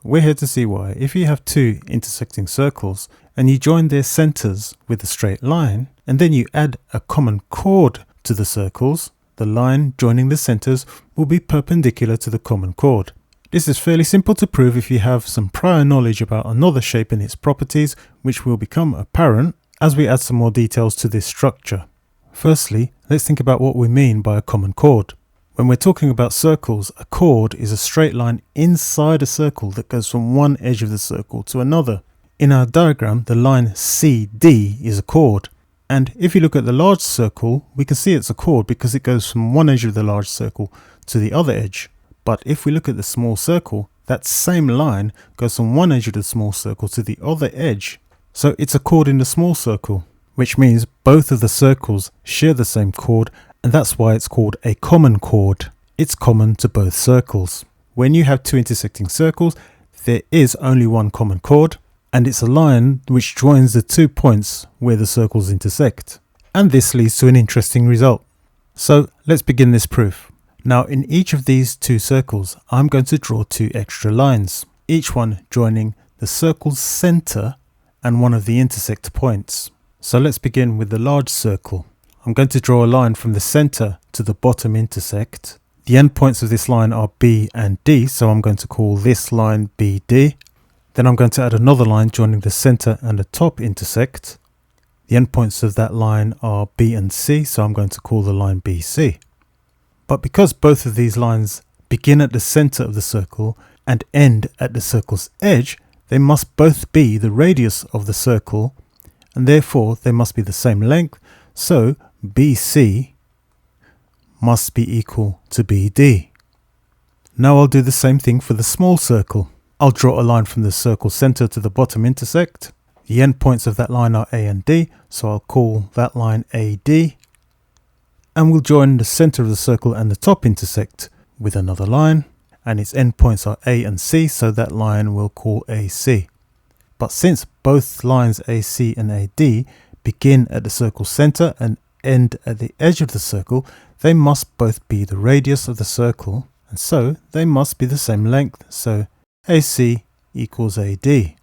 we're here to see why. If you have two intersecting circles and you join their centers with a straight line, and then you add a common chord to the circles, the line joining the centers will be perpendicular to the common chord. This is fairly simple to prove if you have some prior knowledge about another shape and its properties, which will become apparent as we add some more details to this structure. Firstly, let's think about what we mean by a common chord. When we're talking about circles, a chord is a straight line inside a circle that goes from one edge of the circle to another. In our diagram, the line CD is a chord. And if you look at the large circle, we can see it's a chord because it goes from one edge of the large circle to the other edge. But if we look at the small circle, that same line goes from one edge of the small circle to the other edge. So it's a chord in the small circle, which means both of the circles share the same chord, and that's why it's called a common chord. It's common to both circles. When you have two intersecting circles, there is only one common chord, and it's a line which joins the 2 points where the circles intersect. And this leads to an interesting result. So let's begin this proof. Now in each of these two circles, I'm going to draw two extra lines, each one joining the circle's center and one of the intersect points. So let's begin with the large circle. I'm going to draw a line from the center to the bottom intersect. The endpoints of this line are B and D, so I'm going to call this line BD. Then I'm going to add another line joining the center and the top intersect. The endpoints of that line are B and C, so I'm going to call the line BC. But because both of these lines begin at the center of the circle and end at the circle's edge, they must both be the radius of the circle, and therefore they must be the same length. So BC must be equal to BD. Now I'll do the same thing for the small circle. I'll draw a line from the circle center to the bottom intersect. The endpoints of that line are A and D, so I'll call that line AD. And we'll join the center of the circle and the top intersect with another line, and its endpoints are A and C, so that line we'll call AC. But since both lines AC and AD begin at the circle's center and end at the edge of the circle, they must both be the radius of the circle, and so they must be the same length, so AC equals AD.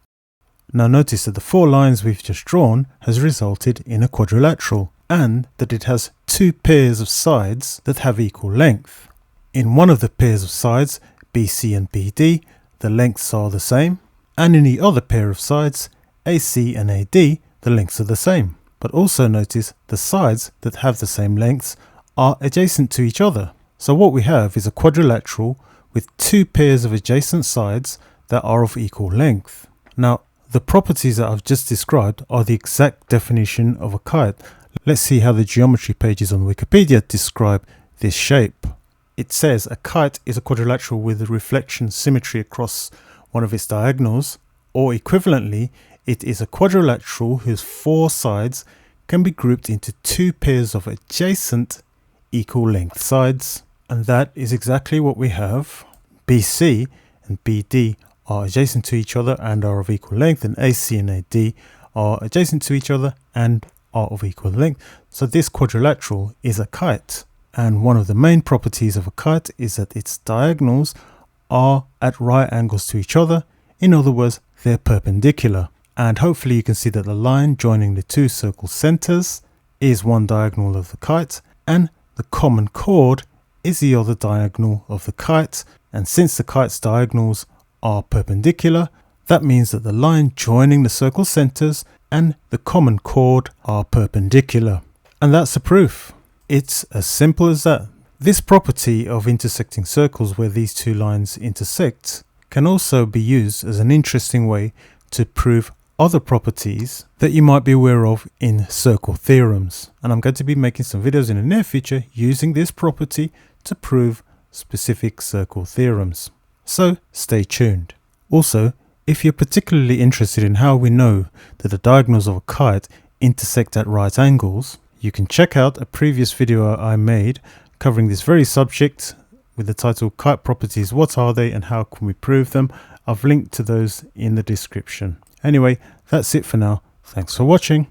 Now notice that the four lines we've just drawn has resulted in a quadrilateral, and that it has two pairs of sides that have equal length. In one of the pairs of sides, BC and BD, the lengths are the same, and in the other pair of sides, AC and AD, the lengths are the same. But also notice the sides that have the same lengths are adjacent to each other. So what we have is a quadrilateral with two pairs of adjacent sides that are of equal length. Now, the properties that I've just described are the exact definition of a kite. Let's see how the geometry pages on Wikipedia describe this shape. It says a kite is a quadrilateral with a reflection symmetry across one of its diagonals, or equivalently, it is a quadrilateral whose four sides can be grouped into two pairs of adjacent equal length sides. And that is exactly what we have. BC and BD are adjacent to each other and are of equal length, and AC and AD are adjacent to each other and are of equal length. So this quadrilateral is a kite. And one of the main properties of a kite is that its diagonals are at right angles to each other. In other words, they're perpendicular. And hopefully you can see that the line joining the two circle centers is one diagonal of the kite, and the common chord is the other diagonal of the kite. And since the kite's diagonals are perpendicular, that means that the line joining the circle centers and the common chord are perpendicular. And that's the proof. It's as simple as that. This property of intersecting circles where these two lines intersect can also be used as an interesting way to prove other properties that you might be aware of in circle theorems. And I'm going to be making some videos in the near future using this property to prove specific circle theorems. So stay tuned. Also, if you're particularly interested in how we know that the diagonals of a kite intersect at right angles, you can check out a previous video I made covering this very subject with the title Kite Properties, What Are They and How Can We Prove Them? I've linked to those in the description. Anyway, that's it for now. Thanks for watching.